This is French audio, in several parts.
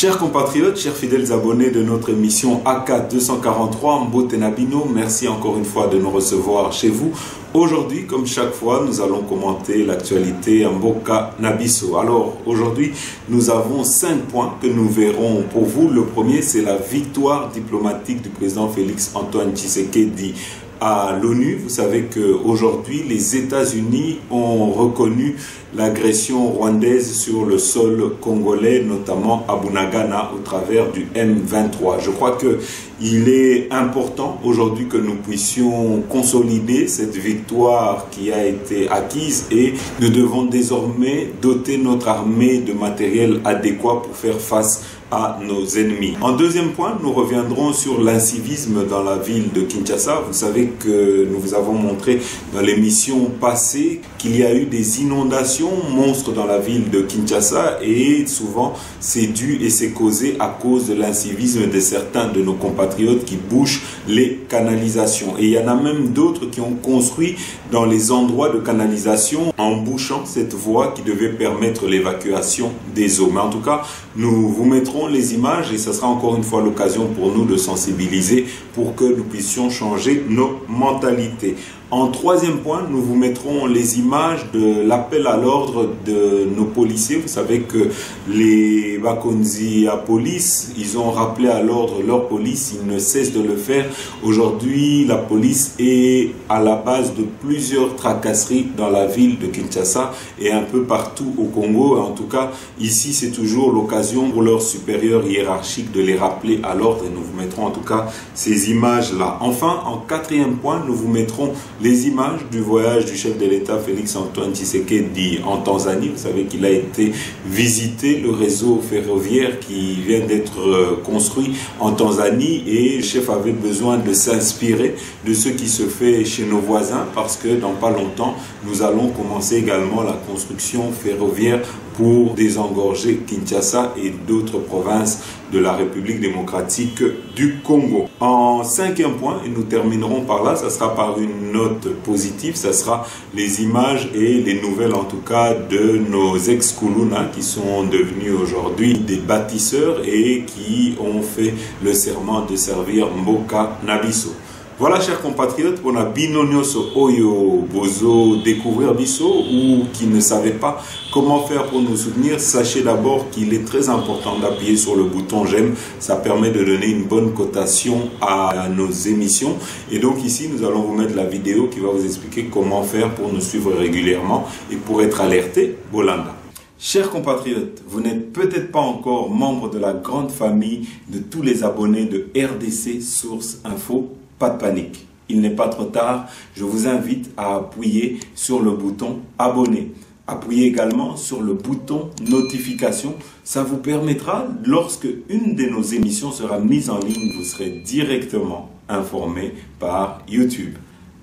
Chers compatriotes, chers fidèles abonnés de notre émission AK 243 Mbote Nabino, merci encore une fois de nous recevoir chez vous. Aujourd'hui, comme chaque fois, nous allons commenter l'actualité Mboka Nabiso. Alors, aujourd'hui, nous avons 5 points que nous verrons pour vous. Le premier, c'est la victoire diplomatique du président Félix Antoine Tshisekedi à l'ONU. Vous savez qu'aujourd'hui, les États-Unis ont reconnu l'agression rwandaise sur le sol congolais, notamment à Bunagana, au travers du M23. Je crois qu'il est important aujourd'hui que nous puissions consolider cette victoire qui a été acquise et nous devons désormais doter notre armée de matériel adéquat pour faire face à nos ennemis. En deuxième point, nous reviendrons sur l'incivisme dans la ville de Kinshasa. Vous savez que nous vous avons montré dans l'émission passée qu'il y a eu des inondations monstres dans la ville de Kinshasa et souvent c'est dû et c'est causé à cause de l'incivisme de certains de nos compatriotes qui bouchent les canalisations. Et il y en a même d'autres qui ont construit dans les endroits de canalisation en bouchant cette voie qui devait permettre l'évacuation des eaux. Mais en tout cas, nous vous mettrons les images et ce sera encore une fois l'occasion pour nous de sensibiliser pour que nous puissions changer nos mentalités. En troisième point, nous vous mettrons les images de l'appel à l'ordre de nos policiers. Vous savez que les Bakonzi à police, ils ont rappelé à l'ordre leur police, ils ne cessent de le faire. Aujourd'hui, la police est à la base de plusieurs tracasseries dans la ville de Kinshasa et un peu partout au Congo. En tout cas, ici, c'est toujours l'occasion pour leurs supérieurs hiérarchiques de les rappeler à l'ordre et nous vous mettrons en tout cas ces images-là. Enfin, en quatrième point, nous vous mettrons les images du voyage du chef de l'État Félix Antoine Tshisekedi en Tanzanie. Vous savez qu'il a été visiter le réseau ferroviaire qui vient d'être construit en Tanzanie et le chef avait besoin de s'inspirer de ce qui se fait chez nos voisins parce que dans pas longtemps, nous allons commencer également la construction ferroviaire pour désengorger Kinshasa et d'autres provinces de la République démocratique du Congo. En cinquième point, et nous terminerons par là, ça sera par une note positive, ça sera les images et les nouvelles en tout cas de nos ex-Kuluna qui sont devenus aujourd'hui des bâtisseurs et qui ont fait le serment de servir Mboka Nabiso. Voilà, chers compatriotes, pour la binonioso oyo bozo découvrir biso ou qui ne savait pas comment faire pour nous soutenir, sachez d'abord qu'il est très important d'appuyer sur le bouton j'aime. Ça permet de donner une bonne cotation à nos émissions. Et donc ici, nous allons vous mettre la vidéo qui va vous expliquer comment faire pour nous suivre régulièrement et pour être alerté. Bolanda. Chers compatriotes, vous n'êtes peut-être pas encore membre de la grande famille de tous les abonnés de RDC Source Info. Pas de panique, il n'est pas trop tard. Je vous invite à appuyer sur le bouton abonner. Appuyez également sur le bouton notification. Ça vous permettra, lorsque une de nos émissions sera mise en ligne, vous serez directement informé par YouTube.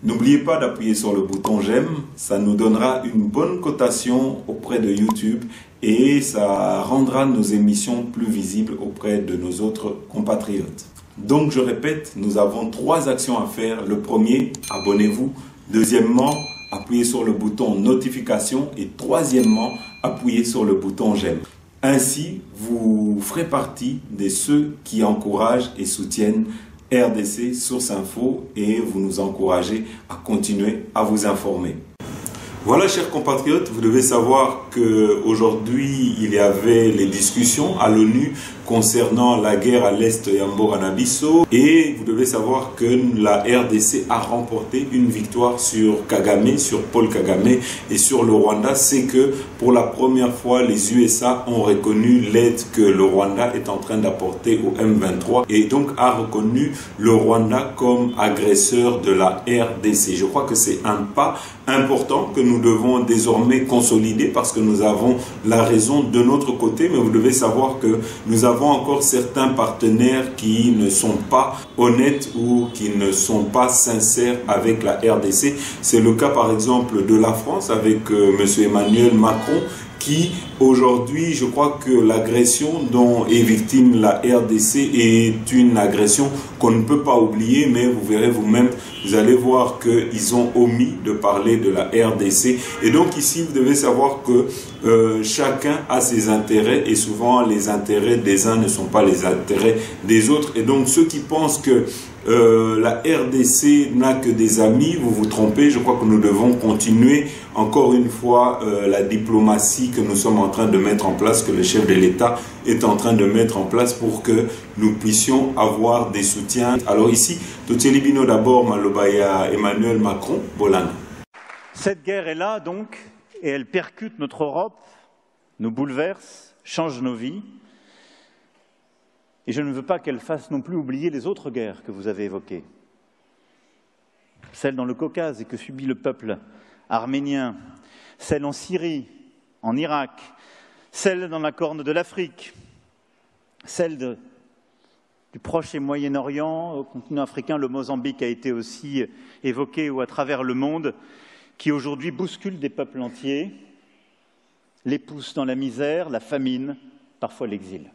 N'oubliez pas d'appuyer sur le bouton j'aime, ça nous donnera une bonne cotation auprès de YouTube et ça rendra nos émissions plus visibles auprès de nos autres compatriotes. Donc je répète, nous avons 3 actions à faire. Le premier, abonnez-vous. Deuxièmement, appuyez sur le bouton notification. Et troisièmement, appuyez sur le bouton j'aime. Ainsi, vous ferez partie de ceux qui encouragent et soutiennent RDC Source Info et vous nous encouragez à continuer à vous informer. Voilà, chers compatriotes, vous devez savoir qu'aujourd'hui, il y avait les discussions à l'ONU concernant la guerre à l'Est Mboka Nabiso et vous devez savoir que la RDC a remporté une victoire sur Kagame, sur Paul Kagame et sur le Rwanda. C'est que pour la première fois, les USA ont reconnu l'aide que le Rwanda est en train d'apporter au M23 et donc a reconnu le Rwanda comme agresseur de la RDC. Je crois que c'est un pas important que nous devons désormais consolider parce que nous avons la raison de notre côté, mais vous devez savoir que nous avons encore certains partenaires qui ne sont pas honnêtes ou qui ne sont pas sincères avec la RDC. C'est le cas par exemple de la France avec M. Emmanuel Macron qui aujourd'hui, je crois que l'agression dont est victime la RDC est une agression qu'on ne peut pas oublier, mais vous verrez vous-même, vous allez voir qu'ils ont omis de parler de la RDC. Et donc ici, vous devez savoir que chacun a ses intérêts et souvent les intérêts des uns ne sont pas les intérêts des autres. Et donc ceux qui pensent que la RDC n'a que des amis, vous vous trompez. Je crois que nous devons continuer encore une fois la diplomatie que nous sommes en train de mettre en place, que le chef de l'État est en train de mettre en place pour que nous puissions avoir des soutiens. Alors ici, Totieli Bino d'abord, Malobaya Emmanuel Macron, Bolanda. Cette guerre est là donc, et elle percute notre Europe, nous bouleverse, change nos vies. Et je ne veux pas qu'elle fasse non plus oublier les autres guerres que vous avez évoquées. Celle dans le Caucase et que subit le peuple arménien, celle en Syrie, en Irak, celle dans la Corne de l'Afrique, celle du Proche et Moyen-Orient, au continent africain, le Mozambique a été aussi évoqué, ou à travers le monde, qui aujourd'hui bouscule des peuples entiers, les pousse dans la misère, la famine, parfois l'exil.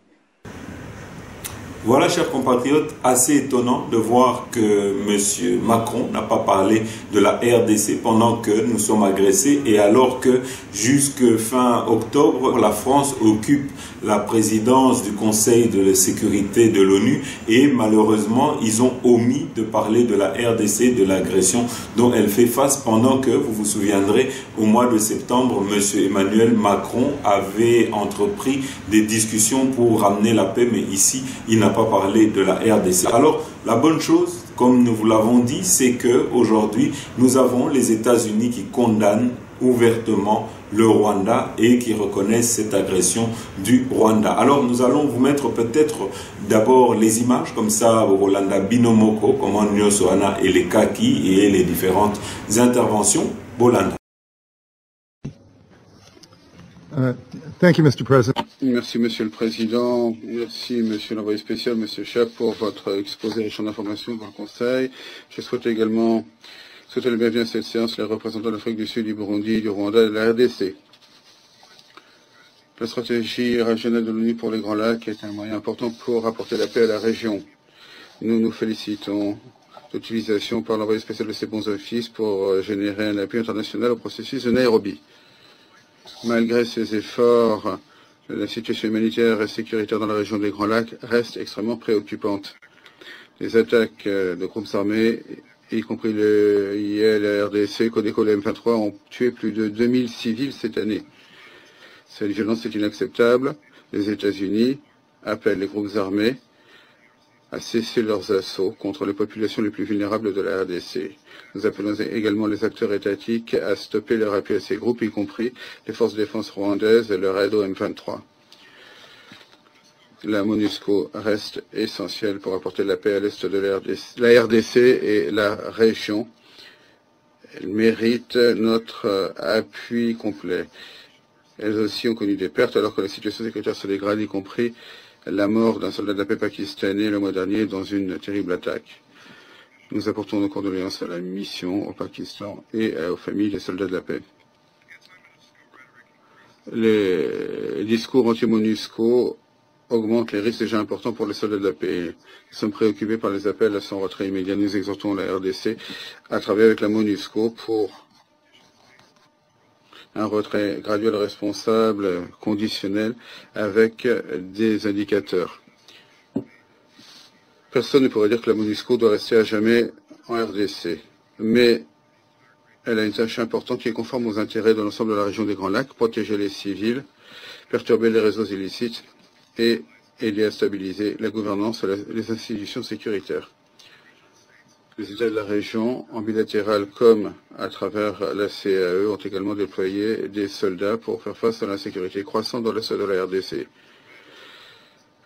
Voilà, chers compatriotes, assez étonnant de voir que M. Macron n'a pas parlé de la RDC pendant que nous sommes agressés et alors que jusque fin octobre, la France occupe la présidence du Conseil de sécurité de l'ONU et malheureusement, ils ont omis de parler de la RDC, de l'agression dont elle fait face pendant que, vous vous souviendrez, au mois de septembre, M. Emmanuel Macron avait entrepris des discussions pour ramener la paix, mais ici, il n'a pas parlé de la RDC. Alors, la bonne chose, comme nous vous l'avons dit, c'est qu'aujourd'hui, nous avons les États-Unis qui condamnent ouvertement le Rwanda et qui reconnaissent cette agression du Rwanda. Alors, nous allons vous mettre peut-être d'abord les images, comme ça, Rolanda Binomoko, comment Nyosoana et les Kaki et les différentes interventions. Bolanda. Thank you, Mr. President. Merci, Monsieur le Président. Merci, Monsieur l'envoyé spécial, Monsieur Chap, pour votre exposé riche en informations dans le Conseil. Je souhaite également souhaiter le bienvenu à cette séance les représentants de l'Afrique du Sud, du Burundi, du Rwanda et de la RDC. La stratégie régionale de l'ONU pour les Grands Lacs est un moyen important pour apporter la paix à la région. Nous nous félicitons de l'utilisation par l'envoyé spécial de ces bons offices pour générer un appui international au processus de Nairobi. Malgré ces efforts, la situation humanitaire et sécuritaire dans la région des Grands Lacs reste extrêmement préoccupante. Les attaques de groupes armés, y compris le IL, la RDC, Codeco, le M23, ont tué plus de 2000 civils cette année. Cette violence est inacceptable. Les États-Unis appellent les groupes armés à cesser leurs assauts contre les populations les plus vulnérables de la RDC. Nous appelons également les acteurs étatiques à stopper leur appui à ces groupes, y compris les forces de défense rwandaises et leur aide au M23. La MONUSCO reste essentielle pour apporter la paix à l'est de la RDC et la région. Elle mérite notre appui complet. Elles aussi ont connu des pertes alors que la situation sécuritaire se dégrade, y compris la mort d'un soldat de la paix pakistanais le mois dernier dans une terrible attaque. Nous apportons nos condoléances à la mission au Pakistan et aux familles des soldats de la paix. Les discours anti-MONUSCO augmentent les risques déjà importants pour les soldats de la paix. Nous sommes préoccupés par les appels à son retrait immédiat. Nous exhortons la RDC à travailler avec la MONUSCO pour un retrait graduel, responsable, conditionnel, avec des indicateurs. Personne ne pourrait dire que la MONUSCO doit rester à jamais en RDC, mais elle a une tâche importante qui est conforme aux intérêts de l'ensemble de la région des Grands Lacs, protéger les civils, perturber les réseaux illicites et aider à stabiliser la gouvernance et les institutions sécuritaires. Les États de la région, en bilatéral comme à travers la CAE, ont également déployé des soldats pour faire face à l'insécurité croissante dans l'est de la RDC.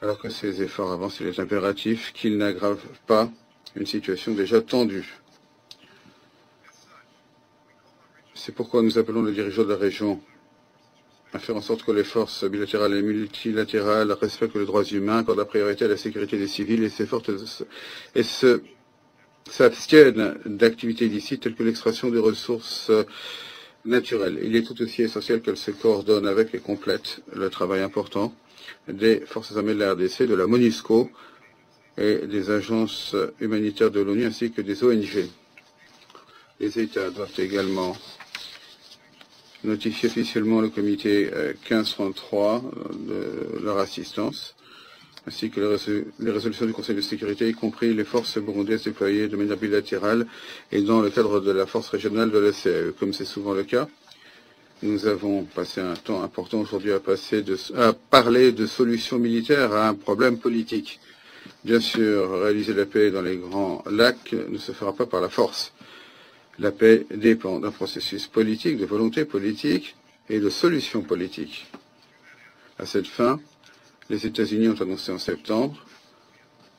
Alors que ces efforts avancent, il est impératif qu'ils n'aggravent pas une situation déjà tendue. C'est pourquoi nous appelons les dirigeants de la région à faire en sorte que les forces bilatérales et multilatérales respectent les droits humains, accordent la priorité à la sécurité des civils et s'abstiennent d'activités illicites telles que l'extraction des ressources naturelles. Il est tout aussi essentiel qu'elles se coordonnent avec et complètent le travail important des forces armées de la RDC, de la MONUSCO et des agences humanitaires de l'ONU ainsi que des ONG. Les États doivent également notifier officiellement le comité 1533 de leur assistance, ainsi que les résolutions du Conseil de sécurité, y compris les forces burundaises déployées de manière bilatérale et dans le cadre de la force régionale de l'OCAE. Comme c'est souvent le cas, nous avons passé un temps important aujourd'hui à parler de solutions militaires à un problème politique. Bien sûr, réaliser la paix dans les Grands Lacs ne se fera pas par la force. La paix dépend d'un processus politique, de volonté politique et de solutions politiques. À cette fin, les États-Unis ont annoncé en septembre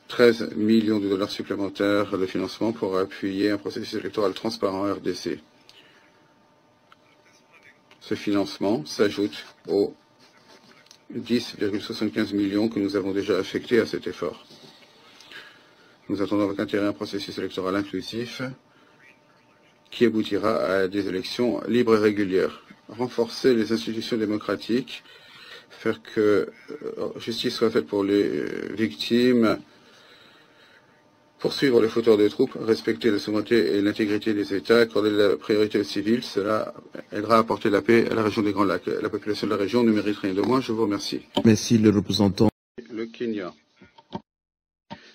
13 millions de dollars supplémentaires de financement pour appuyer un processus électoral transparent en RDC. Ce financement s'ajoute aux 10,75 millions que nous avons déjà affectés à cet effort. Nous attendons avec intérêt un processus électoral inclusif qui aboutira à des élections libres et régulières. Renforcer les institutions démocratiques, faire que justice soit faite pour les victimes, poursuivre les fauteurs de troupes, respecter la souveraineté et l'intégrité des États, accorder la priorité aux civils, cela aidera à apporter la paix à la région des Grands Lacs. La population de la région ne mérite rien de moins. Je vous remercie. Merci, le représentant. Le Kenya.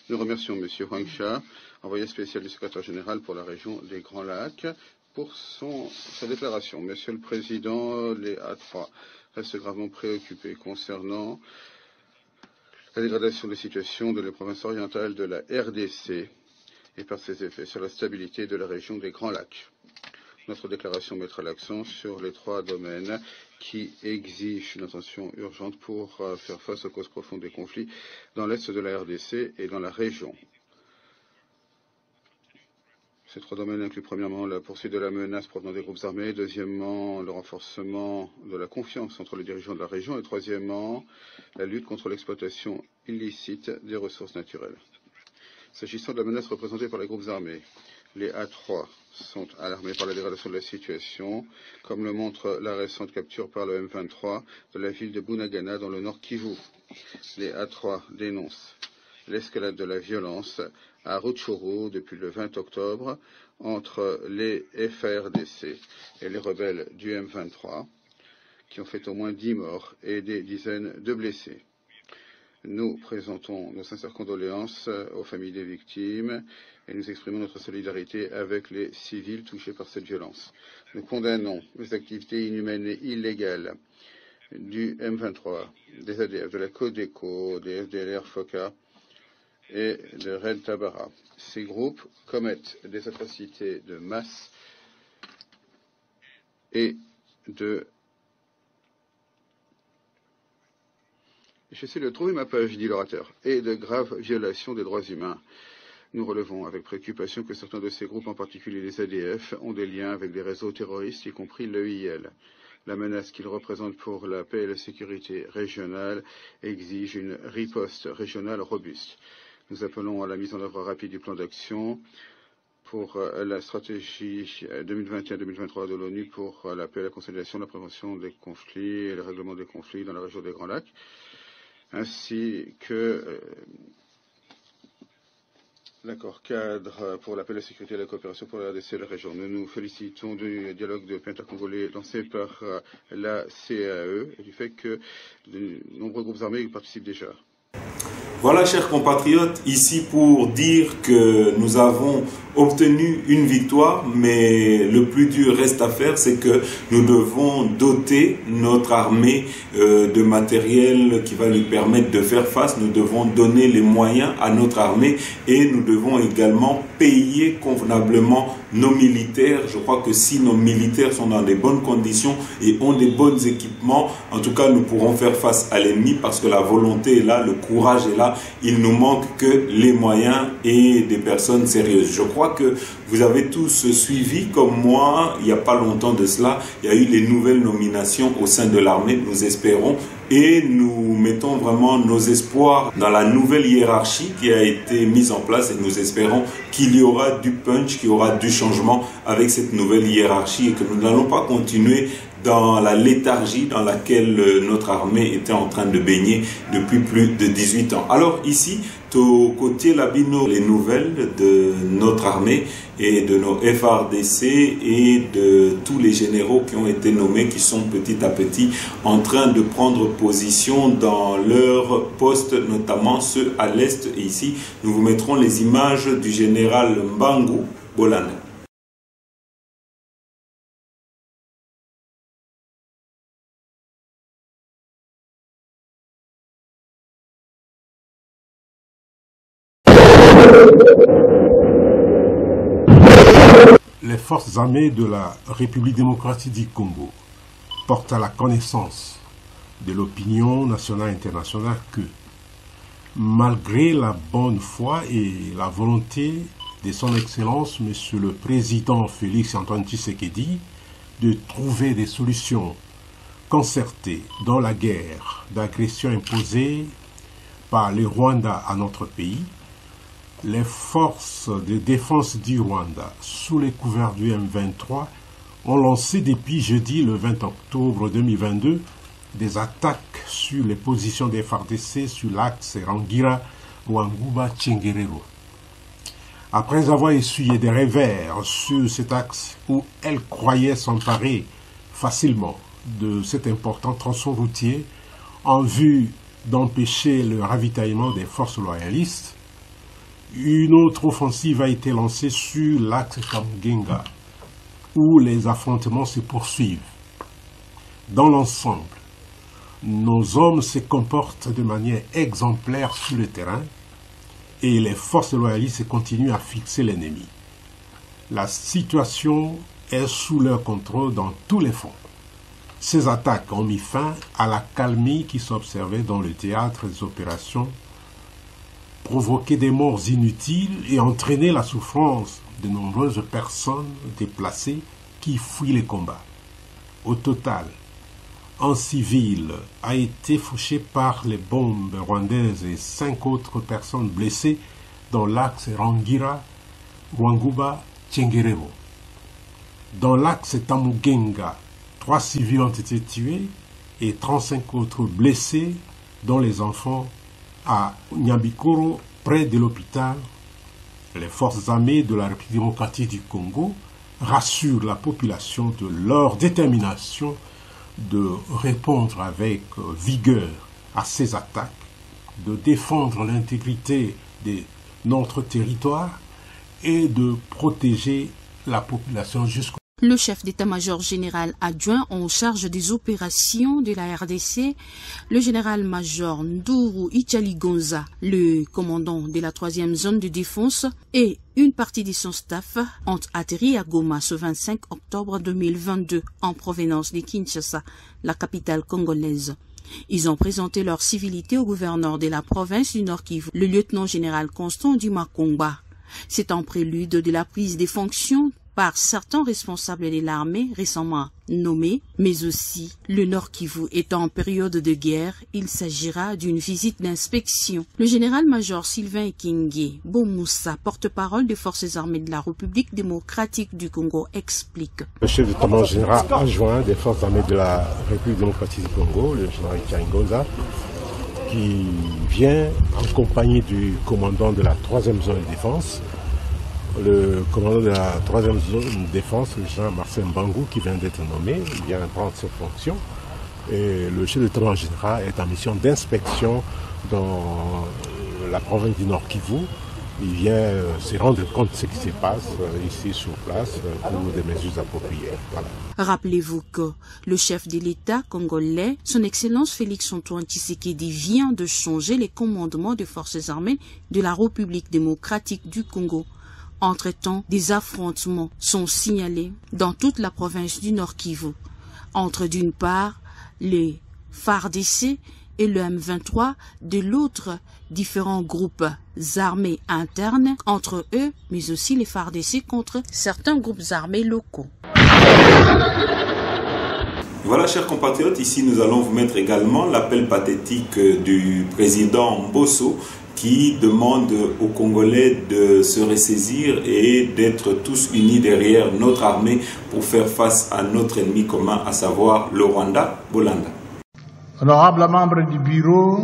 Nous remercions M. Huang Sha, envoyé spécial du secrétaire général pour la région des Grands Lacs, pour sa déclaration. Monsieur le Président, les A3 restent gravement préoccupés concernant la dégradation des situations de la province orientale de la RDC et par ses effets sur la stabilité de la région des Grands Lacs. Notre déclaration mettra l'accent sur les 3 domaines qui exigent une attention urgente pour faire face aux causes profondes des conflits dans l'est de la RDC et dans la région. Ces 3 domaines incluent premièrement la poursuite de la menace provenant des groupes armés, deuxièmement le renforcement de la confiance entre les dirigeants de la région et troisièmement la lutte contre l'exploitation illicite des ressources naturelles. S'agissant de la menace représentée par les groupes armés, les A3 sont alarmés par la dégradation de la situation, comme le montre la récente capture par le M23 de la ville de Bunagana dans le nord Kivu. Les A3 dénoncent l'escalade de la violence à Rutshuru depuis le 20 octobre entre les FARDC et les rebelles du M23, qui ont fait au moins 10 morts et des dizaines de blessés. Nous présentons nos sincères condoléances aux familles des victimes et nous exprimons notre solidarité avec les civils touchés par cette violence. Nous condamnons les activités inhumaines et illégales du M23, des ADF, de la Codeco, des FDLR FOCA et de Red Tabara. Ces groupes commettent des atrocités de masse et de... J'essaie de trouver ma page, dit l'orateur, et de graves violations des droits humains. Nous relevons avec préoccupation que certains de ces groupes, en particulier les ADF, ont des liens avec des réseaux terroristes, y compris l'EIL. La menace qu'ils représentent pour la paix et la sécurité régionale exige une riposte régionale robuste. Nous appelons à la mise en œuvre rapide du plan d'action pour la stratégie 2021-2023 de l'ONU pour la paix, la conciliation, la prévention des conflits et le règlement des conflits dans la région des Grands Lacs, ainsi que l'accord cadre pour la paix, la sécurité et la coopération pour la RDC et la région. Nous nous félicitons du dialogue de paix intercongolais lancé par la CAE et du fait que de nombreux groupes armés y participent déjà. Voilà, chers compatriotes, ici pour dire que nous avons obtenu une victoire, mais le plus dur reste à faire, c'est que nous devons doter notre armée de matériel qui va lui permettre de faire face. Nous devons donner les moyens à notre armée et nous devons également payer convenablement nos militaires. Je crois que si nos militaires sont dans des bonnes conditions et ont des bons équipements, en tout cas nous pourrons faire face à l'ennemi parce que la volonté est là, le courage est là. Il nous manque que les moyens et des personnes sérieuses. Je crois que vous avez tous suivi, comme moi, il n'y a pas longtemps de cela, il y a eu les nouvelles nominations au sein de l'armée. Nous espérons et nous mettons vraiment nos espoirs dans la nouvelle hiérarchie qui a été mise en place et nous espérons qu'il y aura du punch, qu'il y aura du changement avec cette nouvelle hiérarchie et que nous n'allons pas continuer dans la léthargie dans laquelle notre armée était en train de baigner depuis plus de 18 ans. Alors ici, côté Labino, les nouvelles de notre armée et de nos FARDC et de tous les généraux qui ont été nommés, qui sont petit à petit en train de prendre position dans leurs postes, notamment ceux à l'est. Et ici, nous vous mettrons les images du général Mbangu Bolane. Les forces armées de la République démocratique du Congo portent à la connaissance de l'opinion nationale et internationale que, malgré la bonne foi et la volonté de son Excellence, Monsieur le Président Félix Antoine Tshisekedi, de trouver des solutions concertées dans la guerre d'agression imposée par le Rwanda à notre pays, les forces de défense du Rwanda, sous les couverts du M23, ont lancé depuis jeudi le 20 octobre 2022 des attaques sur les positions des FARDC sur l'axe Rangira-Wanguba-Tchengerero. Après avoir essuyé des revers sur cet axe où elles croyaient s'emparer facilement de cet important tronçon routier en vue d'empêcher le ravitaillement des forces loyalistes, une autre offensive a été lancée sur l'axe Kamugenga, où les affrontements se poursuivent. Dans l'ensemble, nos hommes se comportent de manière exemplaire sur le terrain et les forces loyalistes continuent à fixer l'ennemi. La situation est sous leur contrôle dans tous les fronts. Ces attaques ont mis fin à la calmie qui s'observait dans le théâtre des opérations, provoqué des morts inutiles et entraîné la souffrance de nombreuses personnes déplacées qui fuient les combats. Au total, un civil a été fauché par les bombes rwandaises et 5 autres personnes blessées dans l'axe Rangira-Wanguba-Tchengerero. Dans l'axe Tamugenga, 3 civils ont été tués et 35 autres blessés, dont les enfants à Nyabikoro, près de l'hôpital. Les forces armées de la République démocratique du Congo rassurent la population de leur détermination de répondre avec vigueur à ces attaques, de défendre l'intégrité de notre territoire et de protéger la population jusqu'au... Le chef d'état-major général adjoint en charge des opérations de la RDC, le général-major Nduru Ichaligonza, le commandant de la 3e zone de défense et une partie de son staff ont atterri à Goma ce 25 octobre 2022 en provenance de Kinshasa, la capitale congolaise. Ils ont présenté leur civilité au gouverneur de la province du Nord Kivu, le lieutenant-général Constant Dumakongba. C'est en prélude de la prise des fonctions par certains responsables de l'armée récemment nommés, mais aussi le Nord Kivu étant en période de guerre, il s'agira d'une visite d'inspection. Le général-major Sylvain Ekenge Bomoussa, porte-parole des forces armées de la République démocratique du Congo, explique. Le chef d'état-major général adjoint des forces armées de la République démocratique du Congo, le général Ichaligonza, qui vient en compagnie du commandant de la 3e zone de défense, le commandant de la 3e zone de défense, le général Marcel Mbangu, qui vient d'être nommé, il vient prendre ses fonctions. Et le chef d'état-major général est en mission d'inspection dans la province du Nord Kivu. Il vient se rendre compte de ce qui se passe ici sur place pour des mesures appropriées. Voilà. Rappelez-vous que le chef de l'État congolais, son Excellence Félix Antoine Tshisekedi, vient de changer les commandements des forces armées de la République démocratique du Congo. Entre-temps, des affrontements sont signalés dans toute la province du Nord Kivu, entre d'une part les FARDC et le M23, de l'autre différents groupes armés internes entre eux, mais aussi les FARDC contre certains groupes armés locaux. Voilà, chers compatriotes, ici nous allons vous mettre également l'appel pathétique du président Mbosso qui demande aux Congolais de se ressaisir et d'être tous unis derrière notre armée pour faire face à notre ennemi commun, à savoir le Rwanda. Bolanda. Honorables membres du bureau,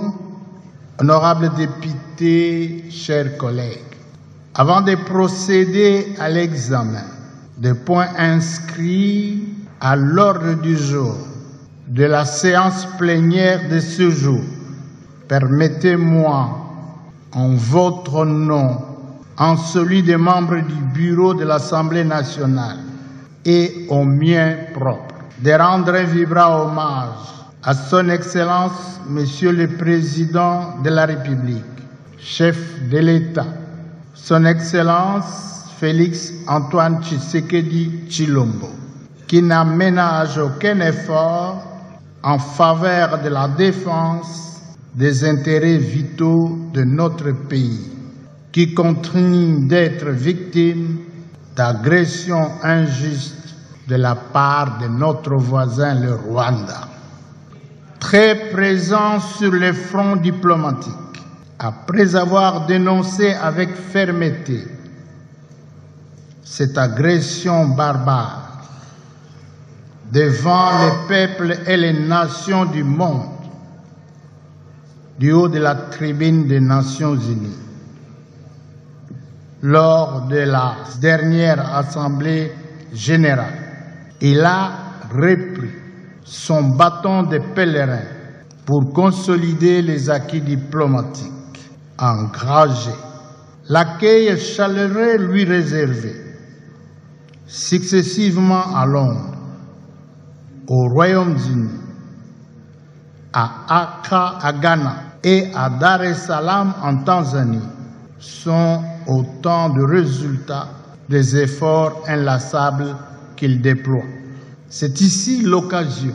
honorables députés, chers collègues, avant de procéder à l'examen des points inscrits à l'ordre du jour de la séance plénière de ce jour, permettez-moi, en votre nom, en celui des membres du bureau de l'Assemblée nationale et au mien propre, de rendre un vibrant hommage à son Excellence, Monsieur le Président de la République, chef de l'État, son Excellence Félix Antoine Tshisekedi Tshilombo, qui n'a ménagé aucun effort en faveur de la défense des intérêts vitaux de notre pays, qui continue d'être victime d'agressions injustes de la part de notre voisin le Rwanda. Très présent sur le front diplomatique, après avoir dénoncé avec fermeté cette agression barbare devant les peuples et les nations du monde, du haut de la tribune des Nations Unies, lors de la dernière Assemblée générale, il a repris son bâton de pèlerin pour consolider les acquis diplomatiques engagés, l'accueil chaleureux lui réservé, successivement à Londres, au Royaume-Uni, à Accra, à Ghana et à Dar es Salaam en Tanzanie, sont autant de résultats des efforts inlassables qu'il déploie. C'est ici l'occasion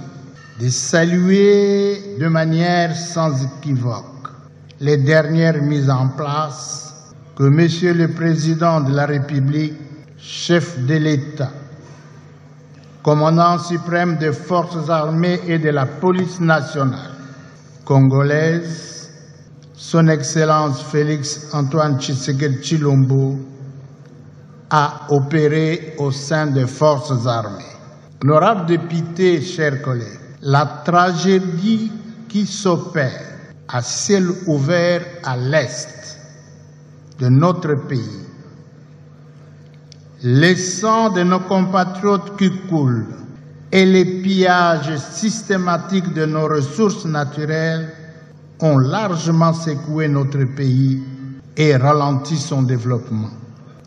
de saluer de manière sans équivoque les dernières mises en place que Monsieur le Président de la République, chef de l'État, commandant suprême des forces armées et de la police nationale congolaise, son Excellence Félix Antoine Tshisekedi Tshilombo, a opéré au sein des forces armées. Honorables députés, chers collègues, la tragédie qui s'opère à ciel ouvert à l'est de notre pays, les sangs de nos compatriotes qui coulent et les pillages systématiques de nos ressources naturelles ont largement secoué notre pays et ralenti son développement.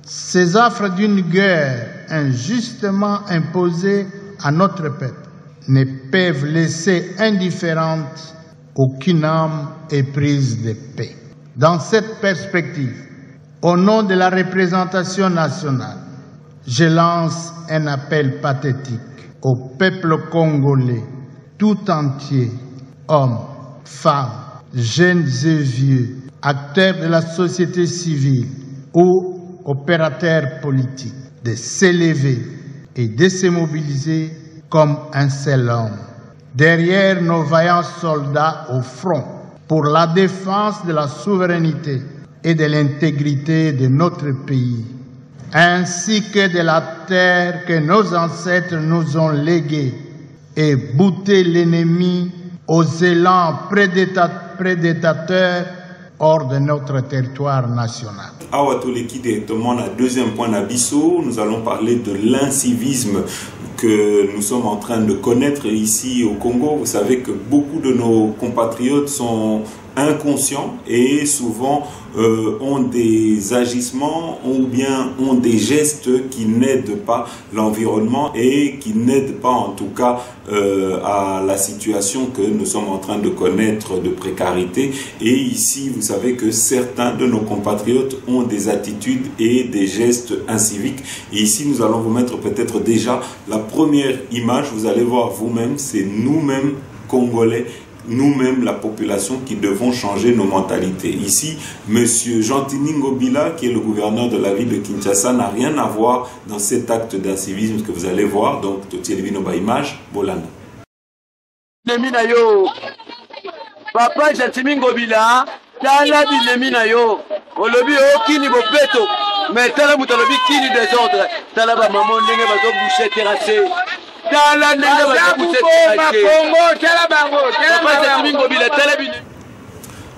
Ces affres d'une guerre injustement imposée à notre peuple ne peuvent laisser indifférente aucune âme éprise de paix. Dans cette perspective, au nom de la représentation nationale, je lance un appel pathétique au peuple congolais tout entier, hommes, femmes, jeunes et vieux, acteurs de la société civile ou opérateurs politiques, de s'élever et de se mobiliser comme un seul homme, derrière nos vaillants soldats au front, pour la défense de la souveraineté et de l'intégrité de notre pays, ainsi que de la terre que nos ancêtres nous ont léguée, et bouter l'ennemi aux élans prédatateurs hors de notre territoire national. Awatoleki directement la deuxième point d'Abisso, nous allons parler de l'incivisme que nous sommes en train de connaître ici au Congo. Vous savez que beaucoup de nos compatriotes sont inconscients et souvent ont des agissements ou bien ont des gestes qui n'aident pas l'environnement et qui n'aident pas en tout cas à la situation que nous sommes en train de connaître de précarité. Et ici, vous savez que certains de nos compatriotes ont des attitudes et des gestes inciviques. Et ici, nous allons vous mettre peut-être déjà la première image. Vous allez voir vous-même, c'est nous-mêmes Congolais, nous-mêmes, la population, qui devons changer nos mentalités. Ici, M. Jean-Tini Ngobila, qui est le gouverneur de la ville de Kinshasa, n'a rien à voir dans cet acte d'incivisme que vous allez voir. Donc, Totielvino ba image, Bolanda. Nemina yo. Papa Jatimi Ngobila, tala binemina yo. Olobi okini bopeto. Mais tala mutalobi kini désordre. Tala ba maman ndenge bazo boucher terrassé. Tala ndenge bazo boucher terrassé. Papa Jatimi Ngobila, tala binemina.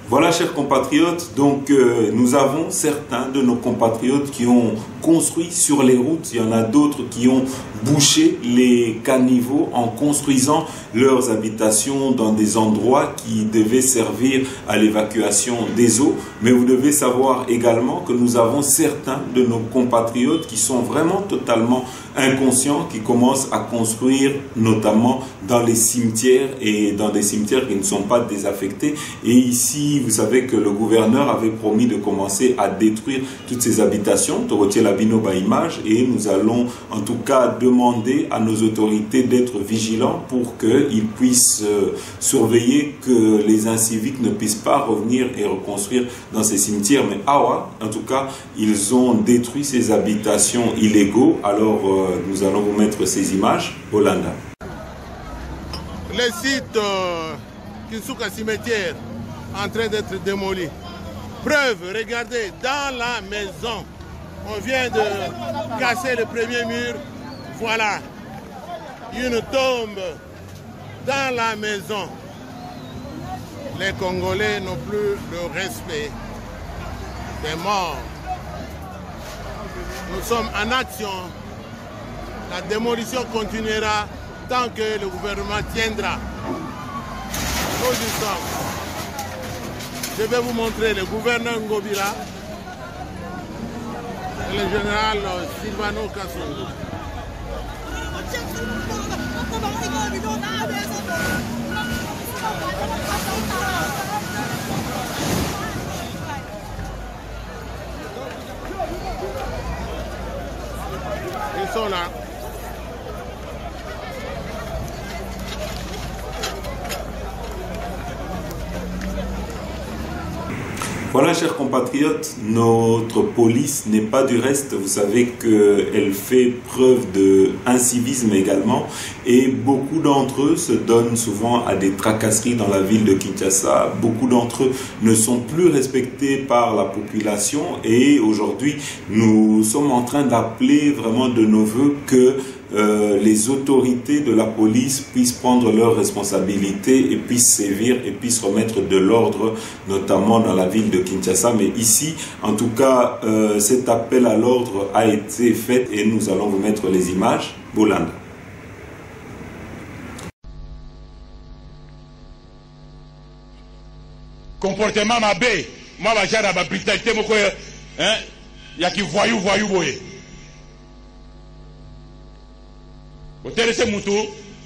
Voilà, chers compatriotes, donc nous avons certains de nos compatriotes qui ont construit sur les routes. Il y en a d'autres qui ont bouché les caniveaux en construisant leurs habitations dans des endroits qui devaient servir à l'évacuation des eaux. Mais vous devez savoir également que nous avons certains de nos compatriotes qui sont vraiment totalement inconscients, qui commencent à construire notamment dans les cimetières et dans des cimetières qui ne sont pas désaffectés. Et ici, vous savez que le gouverneur avait promis de commencer à détruire toutes ces habitations. Torotier Labino ba image, et nous allons en tout cas demander à nos autorités d'être vigilants pour qu'ils puissent surveiller que les inciviques ne puissent pas revenir et reconstruire dans ces cimetières. Mais Awa, en tout cas, ils ont détruit ces habitations illégaux. Alors nous allons vous mettre ces images. Bolanda. Les sites Kinsuka cimetière en train d'être démoli. Preuve, regardez, dans la maison, on vient de casser le premier mur. Voilà, une tombe dans la maison. Les Congolais n'ont plus le respect des morts. Nous sommes en action. La démolition continuera tant que le gouvernement tiendra. Nous y sommes. Je vais vous montrer le gouverneur Ngobila et le général Silvano Kasongo. Ils sont là. Voilà, chers compatriotes, notre police n'est pas du reste. Vous savez qu'elle fait preuve d'incivisme également. Et beaucoup d'entre eux se donnent souvent à des tracasseries dans la ville de Kinshasa. Beaucoup d'entre eux ne sont plus respectés par la population. Et aujourd'hui, nous sommes en train d'appeler vraiment de nos voeux que les autorités de la police puissent prendre leurs responsabilités et puissent sévir et puissent remettre de l'ordre, notamment dans la ville de Kinshasa. Mais ici, en tout cas, cet appel à l'ordre a été fait et nous allons vous mettre les images. Bolanda. Comportement mabé, moi j'ai la brutalité, hein, il y a qui voyou boye. Otelese mutu,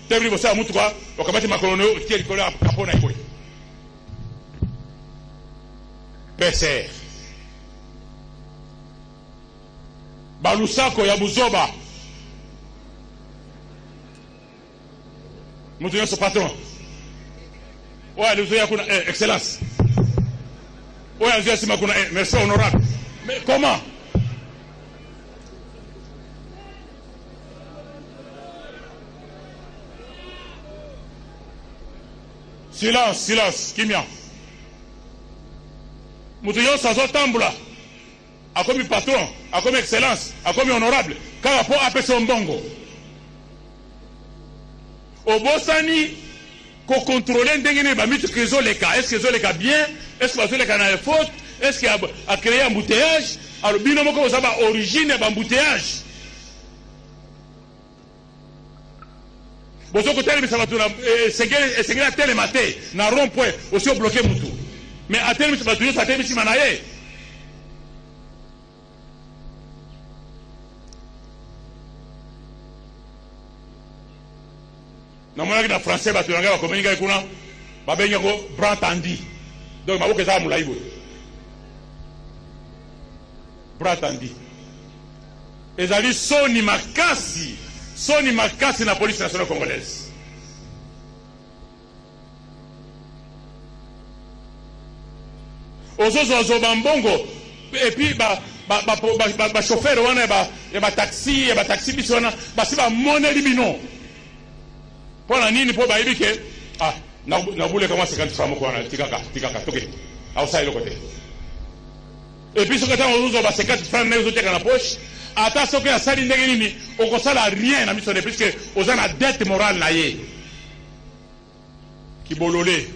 tebri bosa mutu kwa, wakabati makolono, tieri kola kapona ikoy. PCR. Balusako ya buzoba. Mutu yoso patron. Ouais, le zoya kuna excellence. Ouais, le zoya sima kuna merci honorable. Mais comment? Silence, silence, kimia. Mutuyo sazo tambula. A comme patron, a comme excellence, a comme honorable. Car pour appeler son bongo. Au Bosani, qu'on contrôle ndengene ba mitu que les cas. Est-ce que les cas bien? Est-ce que les cas na faute? Est-ce qu'il a créé un embouteillage? Alors binomo ko ça va origine d'embouteillage. Bozo ko tele bisaba tuna segera tele maté na rond-point aussi bloqué mutu. Mais à tele bisaba tuna sa tele bisima na ye. Na mona na français ba tuna ga communiquer kuna ba benye ko bras tandi. Donc ma boke za mulaibo. Bras tandi. Ezali soni makasi. Soni makasi na police nationale congolaise. Ozozo bambongo et puis ba chauffeur wana ba taxi biso wana ba siba moneli bino. Pona nini po ba ibike ah na boule comment 50 francs quoi na tikaka toke au ça le côté et puis ce que on uso ba 50 francs mais uso teka na poche ata soki asali ndenge nini okosala rien na miso de puisque oza na dette morale na ye kibolole.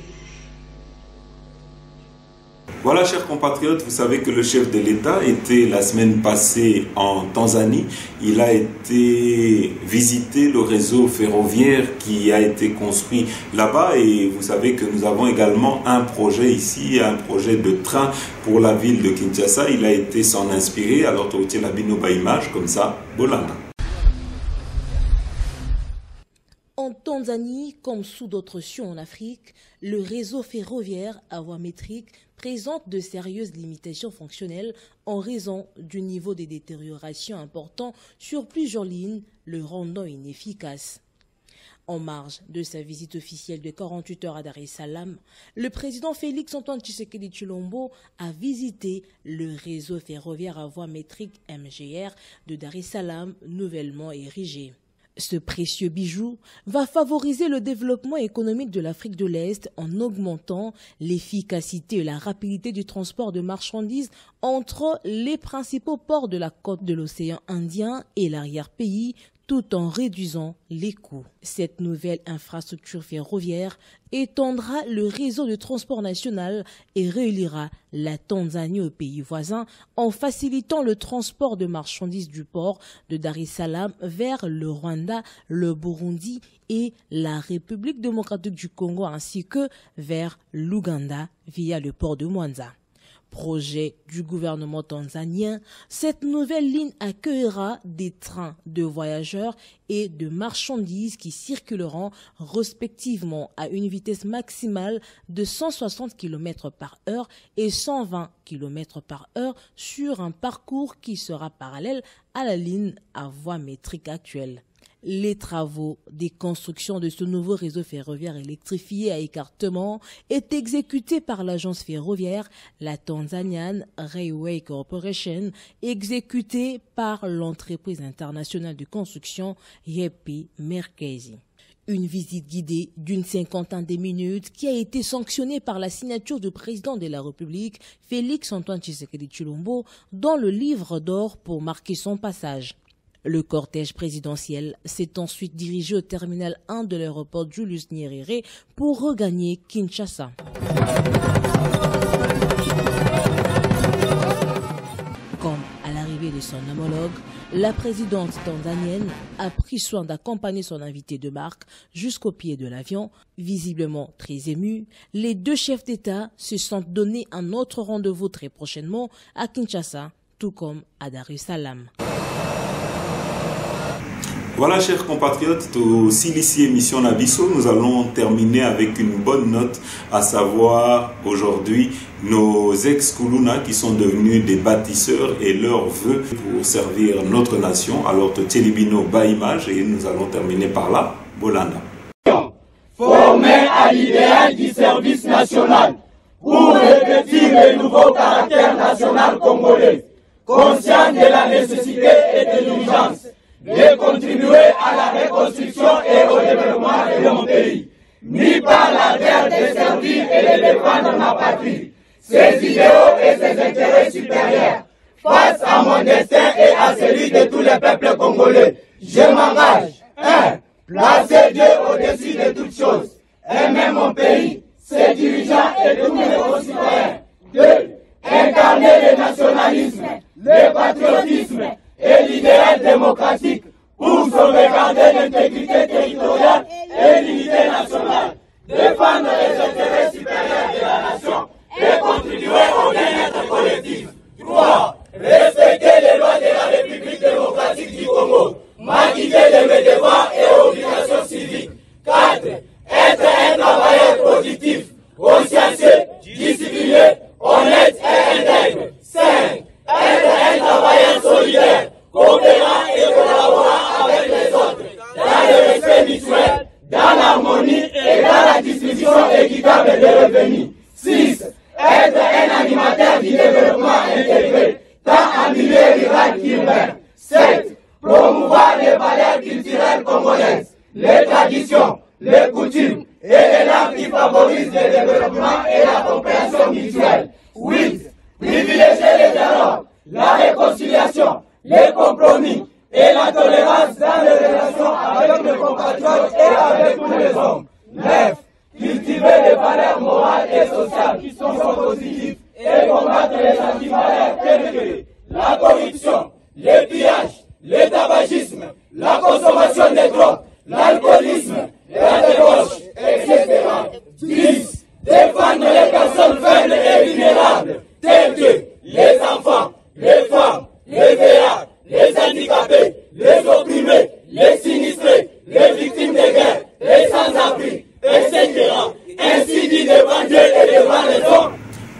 Voilà, chers compatriotes, vous savez que le chef de l'État était la semaine passée en Tanzanie. Il a été visiter le réseau ferroviaire qui a été construit là-bas. Et vous savez que nous avons également un projet ici, un projet de train pour la ville de Kinshasa. Il a été s'en inspirer. Alors, tu as la binoba image comme ça, Bolanda. En Tanzanie, comme sous d'autres cieux en Afrique, le réseau ferroviaire à voie métrique présente de sérieuses limitations fonctionnelles en raison du niveau de détérioration important sur plusieurs lignes, le rendant inefficace. En marge de sa visite officielle de 48 heures à Dar es Salaam, le président Félix-Antoine Tshisekedi Tshilombo a visité le réseau ferroviaire à voie métrique MGR de Dar es Salaam nouvellement érigé. Ce précieux bijou va favoriser le développement économique de l'Afrique de l'Est en augmentant l'efficacité et la rapidité du transport de marchandises entre les principaux ports de la côte de l'océan Indien et l'arrière-pays, tout en réduisant les coûts. Cette nouvelle infrastructure ferroviaire étendra le réseau de transport national et reliera la Tanzanie aux pays voisins en facilitant le transport de marchandises du port de Dar es Salaam vers le Rwanda, le Burundi et la République démocratique du Congo ainsi que vers l'Ouganda via le port de Mwanza. Projet du gouvernement tanzanien, cette nouvelle ligne accueillera des trains de voyageurs et de marchandises qui circuleront respectivement à une vitesse maximale de 160 km/h et 120 km/h sur un parcours qui sera parallèle à la ligne à voie métrique actuelle. Les travaux des constructions de ce nouveau réseau ferroviaire électrifié à écartement est exécuté par l'agence ferroviaire, la Tanzanian Railway Corporation, exécuté par l'entreprise internationale de construction Yepi Merkezi. Une visite guidée d'une cinquantaine de minutes qui a été sanctionnée par la signature du président de la République, Félix-Antoine Tshisekedi Tshilombo, dans le livre d'or pour marquer son passage. Le cortège présidentiel s'est ensuite dirigé au terminal 1 de l'aéroport Julius Nyerere pour regagner Kinshasa. Comme à l'arrivée de son homologue, la présidente tanzanienne a pris soin d'accompagner son invité de marque jusqu'au pied de l'avion. Visiblement très émus, les deux chefs d'État se sont donné un autre rendez-vous très prochainement à Kinshasa, tout comme à Dar es Salaam. Voilà, chers compatriotes, au Silici émission Nabiso, nous allons terminer avec une bonne note, à savoir aujourd'hui nos ex-Kuluna qui sont devenus des bâtisseurs et leurs vœux pour servir notre nation. Alors, Tchelibino Baimage, et nous allons terminer par là, Bolanda. Formé à l'idéal du service national pour revêtir le nouveau caractère national congolais, conscient de la nécessité et de l'urgence de contribuer à la reconstruction et au développement de mon pays, mis par la terre de servir et de défendre ma patrie, ses idéaux et ses intérêts supérieurs, face à mon destin et à celui de tous les peuples congolais. Je m'engage, 1. Placer Dieu au-dessus de toutes choses, aimer mon pays, ses dirigeants et tous mes concitoyens. 2. Incarner le nationalisme, le patriotisme et l'idéal démocratique pour sauvegarder l'intégrité territoriale et l'unité nationale, défendre les intérêts supérieurs de la nation et contribuer au bien-être collectif. 3. Respecter les lois de la République démocratique du Congo, m'acquitter de mes devoirs et obligations civiques. 4. Être un travailleur positif, consciencieux, discipliné, honnête et intègre. 5. Être un travailleur solidaire, coopérant et collaborant avec les autres, dans le respect mutuel, dans l'harmonie et dans la distribution équitable des revenus. 6. Être un animateur du développement intégré, tant en milieu rural qu'urbain. 7. Promouvoir les valeurs culturelles congolaises, les traditions, les coutumes et des langues qui favorisent le développement et la compréhension mutuelle. 8. Privilégier le dialogue, la réconciliation, les compromis et la tolérance dans les relations avec nos compatriotes et avec tous les hommes. 9. Cultiver les valeurs morales et sociales qui sont positives et combattre les antivaleurs telles que la corruption, les pillages, le tabagisme, la consommation des drogues, l'alcoolisme, la débauche, etc. 10. Défendre les personnes faibles et vulnérables, telles que les enfants, les femmes, les vieillards, les handicapés, les opprimés, les sinistrés, les victimes de guerre, les sans-abri, etc. Ainsi dit devant Dieu et devant les hommes.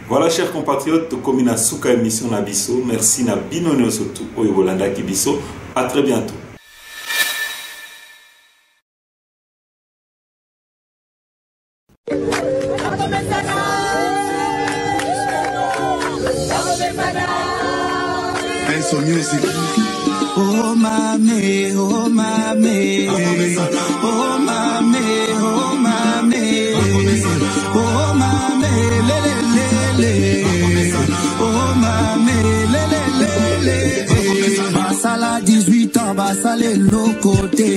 Voilà, chers compatriotes, comme une souka émission na biso, merci na binonio surtout au Yolanda Kibiso. À très bientôt. Oh mame, oh mame, oh mame, oh mame, oh mame, le le le, oh mame, le le. Basala 18 ans, basale lokote,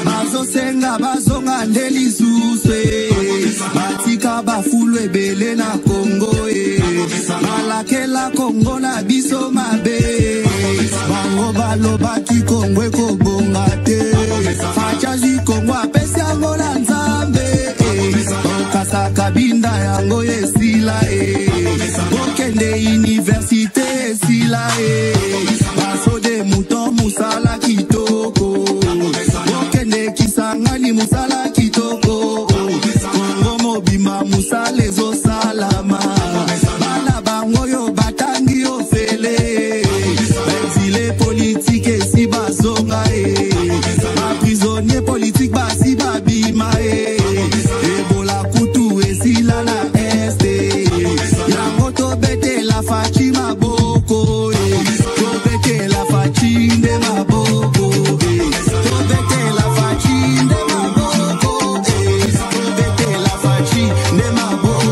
bazo senga bazonga ndelisuse, batika bafulwe bele na Congo balakela Congo na biso mabe. Bango baloba ki Kongo ekobonga te, fachazi Kongo apesi yango na Nzambe, okasa kabinda yango esila okende universite esila basode muto musala kitoko, okende Kisangani musala kitoko, Kongo mobimba musala ezosalama, bana bango yo batangi ofele. Politique si bazonga prisonnier politique basi babima ebola kutu esila na este yango to bete la fachi maboko